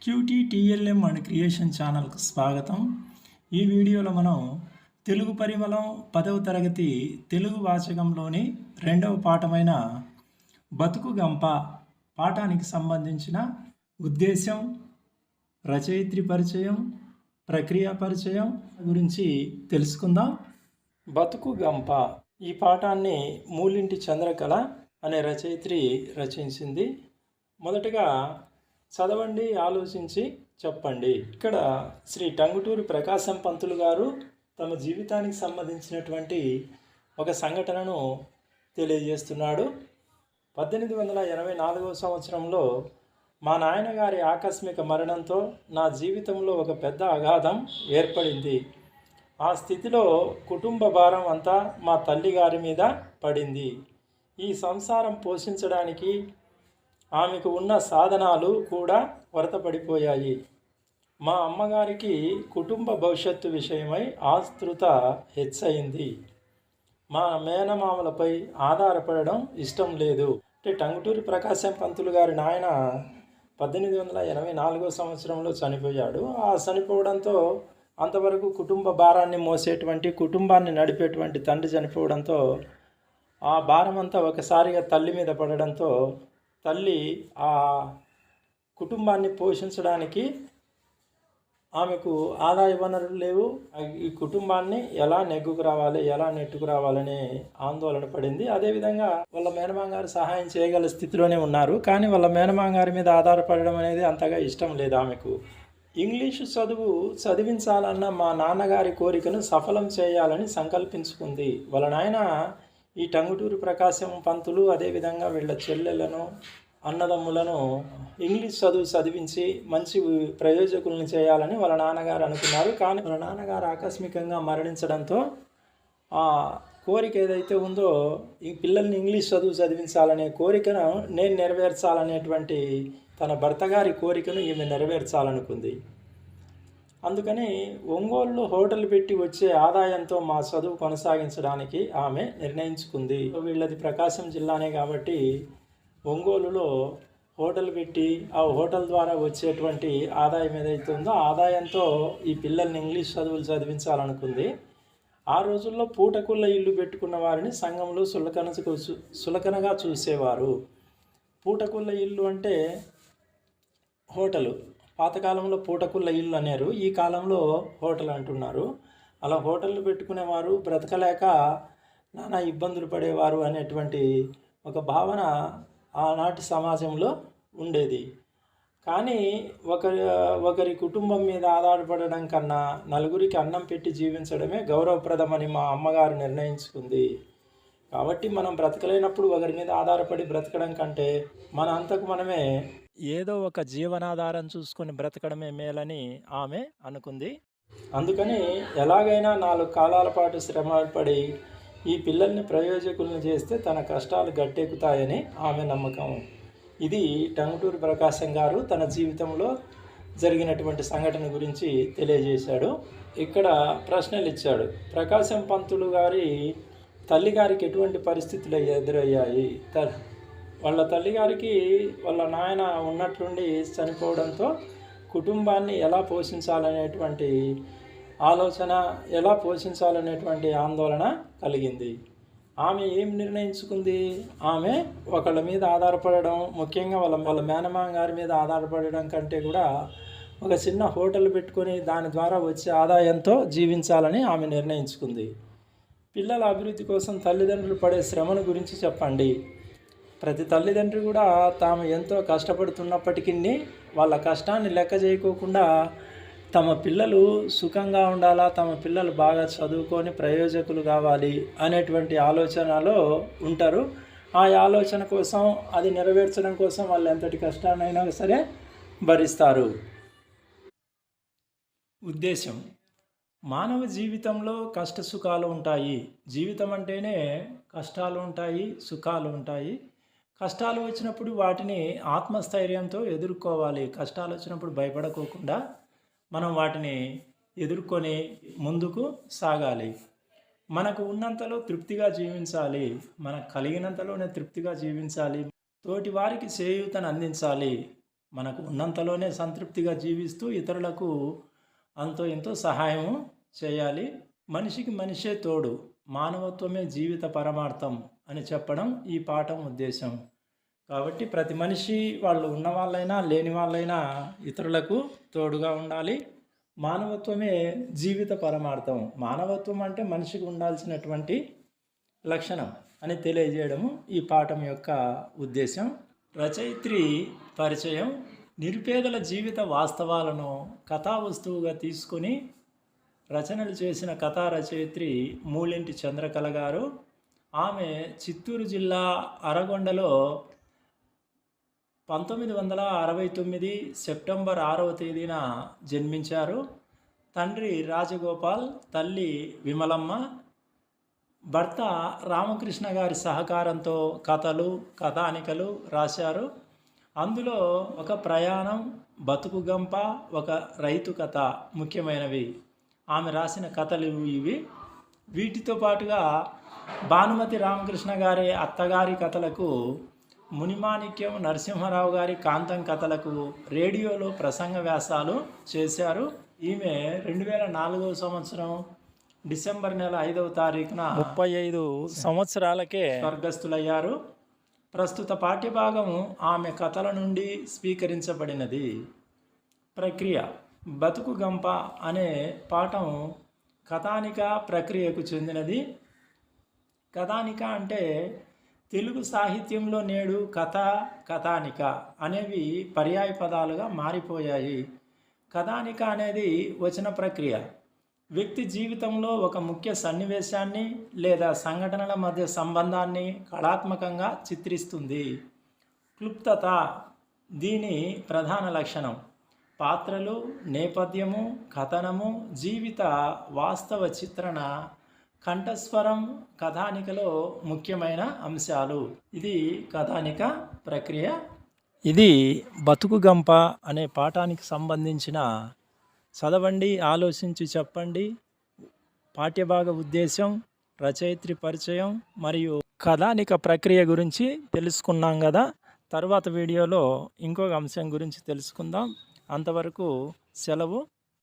QTTLM and creation ఛానల్కు స్వాగతం. ఈ వీడియోలో మనం తెలుగు పరిమళం 10వ తరగతి తెలుగు వాచకంలోని 2వ పాఠమైన బతుకు గంప పాఠానికి సంబంధించిన ఉద్దేశం, రచయిత్రి పరిచయం, ప్రక్రియ పరిచయం గురించి తెలుసుకుందాం. బతుకు గంప ఈ పాఠాన్ని మూలింటి చంద్రకళ అనే రచయిత్రి రచించింది. మొదటగా చదవండి, ఆలోచించి చెప్పండి. ఇక్కడ శ్రీ టంగుటూరి ప్రకాశం పంతులు గారు తమ జీవితానికి సంబంధించినటువంటి ఒక సంఘటనను తెలియజేస్తున్నాడు. 1884వ సంవత్సరంలో మా నాయనగారి ఆకస్మిక మరణంతో నా జీవితంలో ఒక పెద్ద అగాధం ఏర్పడింది. ఆ స్థితిలో కుటుంబ భారం అంతా మా తల్లిగారి మీద పడింది. ఈ సంసారం పోషించడానికి ఆమెకు ఉన్న సాధనాలు కూడా కొరతపడిపోయాయి. మా అమ్మగారికి కుటుంబ భవిష్యత్తు విషయమై ఆతృత హెచ్చయింది. మా మేనమామలపై ఆధారపడడం ఇష్టం లేదు. టంగుటూరి ప్రకాశం పంతులు గారి నాయన 1884వ సంవత్సరంలో చనిపోయాడు. ఆ చనిపోవడంతో అంతవరకు కుటుంబ భారాన్ని మోసేటువంటి, కుటుంబాన్ని నడిపేటువంటి తండ్రి చనిపోవడంతో ఆ భారం అంతా ఒకసారిగా తల్లి మీద పడడంతో తల్లి ఆ కుటుంబాన్ని పోషించడానికి ఆమెకు ఆదాయ వనరులు లేవు. ఈ కుటుంబాన్ని ఎలా నెగ్గుకు రావాలి, ఎలా నెట్టుకు రావాలనే ఆందోళన పడింది. అదేవిధంగా వాళ్ళ మేనమామ గారు సహాయం చేయగల స్థితిలోనే ఉన్నారు. కానీ వాళ్ళ మేనమామ గారి మీద ఆధారపడడం అనేది అంతగా ఇష్టం లేదు ఆమెకు. ఇంగ్లీషు చదువు చదివించాలన్న మా నాన్నగారి కోరికను సఫలం చేయాలని సంకల్పించుకుంది. వాళ్ళ నాయన ఈ టంగుటూరి ప్రకాశం పంతులు అదేవిధంగా వీళ్ళ చెల్లెలను, అన్నదమ్ములను ఇంగ్లీష్ చదువు చదివించి మంచి ప్రయోజకులను చేయాలని వాళ్ళ నాన్నగారు అనుకున్నారు. కానీ వాళ్ళ నాన్నగారు ఆకస్మికంగా మరణించడంతో ఆ కోరిక ఏదైతే ఉందో, ఈ పిల్లల్ని ఇంగ్లీష్ చదువు చదివించాలనే కోరికను నేను నెరవేర్చాలనేటువంటి తన భర్త గారి కోరికను ఈమె నెరవేర్చాలనుకుంది. అందుకని ఒంగోలులో హోటల్ పెట్టి వచ్చే ఆదాయంతో మా చదువు కొనసాగించడానికి ఆమె నిర్ణయించుకుంది. వీళ్ళది ప్రకాశం జిల్లానే కాబట్టి ఒంగోలులో హోటల్ పెట్టి ఆ హోటల్ ద్వారా వచ్చేటువంటి ఆదాయం ఏదైతే ఉందో ఆదాయంతో ఈ పిల్లల్ని ఇంగ్లీష్ చదువులు చదివించాలనుకుంది. ఆ రోజుల్లో పూటకుళ్ళ ఇల్లు పెట్టుకున్న వారిని సంఘంలో సులకనగా చూసేవారు. పూటకుళ్ళ ఇల్లు అంటే హోటలు. పాతకాలంలో పూటకుళ్ళ ఇల్లు అనేరు, ఈ కాలంలో హోటల్ అంటున్నారు. అలా హోటళ్ళు పెట్టుకునేవారు, బ్రతకలేక నానా ఇబ్బందులు పడేవారు అనేటువంటి ఒక భావన ఆనాటి సమాజంలో ఉండేది. కానీ ఒకరి కుటుంబం మీద ఆధారపడడం కన్నా నలుగురికి అన్నం పెట్టి జీవించడమే గౌరవప్రదమని మా అమ్మగారు నిర్ణయించుకుంది. కాబట్టి మనం బ్రతకలేనప్పుడు ఒకరి మీద ఆధారపడి బ్రతకడం కంటే మన అంతకు మనమే ఏదో ఒక జీవనాధారం చూసుకొని బ్రతకడమే మేలని ఆమె అనుకుంది. అందుకని ఎలాగైనా 4 కాలాల పాటు శ్రమపడి ఈ పిల్లల్ని ప్రయోజకులను చేస్తే తన కష్టాలు గట్టెక్కుతాయని ఆమె నమ్మకం. ఇది టంగుటూరి ప్రకాశం గారు తన జీవితంలో జరిగినటువంటి సంఘటన గురించి తెలియజేశాడు. ఇక్కడ ప్రశ్నలు ఇచ్చాడు. ప్రకాశం పంతులు గారి తల్లిగారికి ఎటువంటి పరిస్థితులు ఎదురయ్యాయి? వాళ్ళ తల్లిగారికి వాళ్ళ నాయన ఉన్నట్లుండి చనిపోవడంతో కుటుంబాన్ని ఎలా పోషించాలనేటువంటి ఆలోచన, ఎలా పోషించాలనేటువంటి ఆందోళన కలిగింది. ఆమె ఏం నిర్ణయించుకుంది? ఆమె ఒకళ్ళ మీద ఆధారపడడం, ముఖ్యంగా వాళ్ళ మేనమామ గారి మీద ఆధారపడడం కంటే కూడా ఒక చిన్న హోటల్ పెట్టుకొని దాని ద్వారా వచ్చే ఆదాయంతో జీవించాలని ఆమె నిర్ణయించుకుంది. పిల్లల అభివృద్ధి కోసం తల్లిదండ్రులు పడే శ్రమను గురించి చెప్పండి. ప్రతి తల్లిదండ్రి కూడా తాము ఎంతో కష్టపడుతున్నప్పటికీ వాళ్ళ కష్టాన్ని లెక్క చేయకోకుండా తమ పిల్లలు సుఖంగా ఉండాలా, తమ పిల్లలు బాగా చదువుకొని ప్రయోజకులు కావాలి అనేటువంటి ఆలోచనలో ఉంటారు. ఆ ఆలోచన కోసం, అది నెరవేర్చడం కోసం వాళ్ళు ఎంతటి కష్టాన్నైనా సరే భరిస్తారు. ఉద్దేశం: మానవ జీవితంలో కష్ట సుఖాలు ఉంటాయి. జీవితం అంటేనే కష్టాలు ఉంటాయి, సుఖాలు ఉంటాయి. కష్టాలు వచ్చినప్పుడు వాటిని ఆత్మస్థైర్యంతో ఎదుర్కోవాలి. కష్టాలు వచ్చినప్పుడు భయపడకోకుండా మనం వాటిని ఎదుర్కొని ముందుకు సాగాలి. మనకు ఉన్నంతలో తృప్తిగా జీవించాలి. మనకు కలిగినంతలోనే తృప్తిగా జీవించాలి. తోటి వారికి చేయూతను అందించాలి. మనకు ఉన్నంతలోనే సంతృప్తిగా జీవిస్తూ ఇతరులకు అంతో ఎంతో సహాయం చేయాలి. మనిషికి మనిషే తోడు, మానవత్వమే జీవిత పరమార్థం అని చెప్పడం ఈ పాఠం ఉద్దేశం. కాబట్టి ప్రతి మనిషి, వాళ్ళు ఉన్న వాళ్ళైనా లేని వాళ్ళైనా, ఇతరులకు తోడుగా ఉండాలి. మానవత్వమే జీవిత పరమార్థం. మానవత్వం అంటే మనిషికి ఉండాల్సినటువంటి లక్షణం అని తెలియజేయడము ఈ పాఠం యొక్క ఉద్దేశం. రచయిత్రి పరిచయం. నిరుపేదల జీవిత వాస్తవాలను కథా వస్తువుగా తీసుకొని రచనలు చేసిన కథా రచయిత్రి మూలింటి చంద్రకళ గారు. ఆమె చిత్తూరు జిల్లా అరగొండలో 1969 సెప్టెంబర్ 6వ తేదీన జన్మించారు. తండ్రి రాజగోపాల్, తల్లి విమలమ్మ. భర్త రామకృష్ణ గారి సహకారంతో కథలు, కథానికలు రాశారు. అందులో ఒక ప్రయాణం, బతుకు గంప, ఒక రైతు కథ ముఖ్యమైనవి. ఆమె రాసిన కథలు ఇవి. వీటితో పాటుగా భానుమతి రామకృష్ణ గారి అత్తగారి కథలకు, మునిమాణిక్యం నరసింహారావు గారి కాంతం కథలకు రేడియోలో ప్రసంగ వ్యాసాలు చేశారు. ఈమె 2004 సంవత్సరం డిసెంబర్ నెల 5వ తారీఖున 35 సంవత్సరాలకే స్వర్గస్థులయ్యారు. ప్రస్తుత పాఠ్యభాగం ఆమె కథల నుండి స్వీకరించబడినది. ప్రక్రియ. బతుకు గంప అనే పాఠం కథానిక ప్రక్రియకు చెందినది. కథానిక అంటే తెలుగు సాహిత్యంలో నేడు కథ, కథానిక అనేవి పర్యాయ పదాలుగా మారిపోయాయి. కథానిక అనేది వచన ప్రక్రియ. వ్యక్తి జీవితంలో ఒక ముఖ్య సన్నివేశాన్ని లేదా సంఘటనల మధ్య సంబంధాన్ని కళాత్మకంగా చిత్రిస్తుంది. క్లుప్తత దీని ప్రధాన లక్షణం. పాత్రలు, నేపథ్యము, కథనము, జీవిత వాస్తవ చిత్రణ, కంఠస్వరం కథానికలో ముఖ్యమైన అంశాలు. ఇది కథానిక ప్రక్రియ. ఇది బతుకు గంప అనే పాఠానికి సంబంధించిన చదవండి, ఆలోచించి చెప్పండి పాఠ్యభాగ ఉద్దేశం, రచయిత్రి పరిచయం మరియు కథానిక ప్రక్రియ గురించి తెలుసుకున్నాం కదా. తర్వాత వీడియోలో ఇంకొక అంశం గురించి తెలుసుకుందాం. అంతవరకు సెలవు.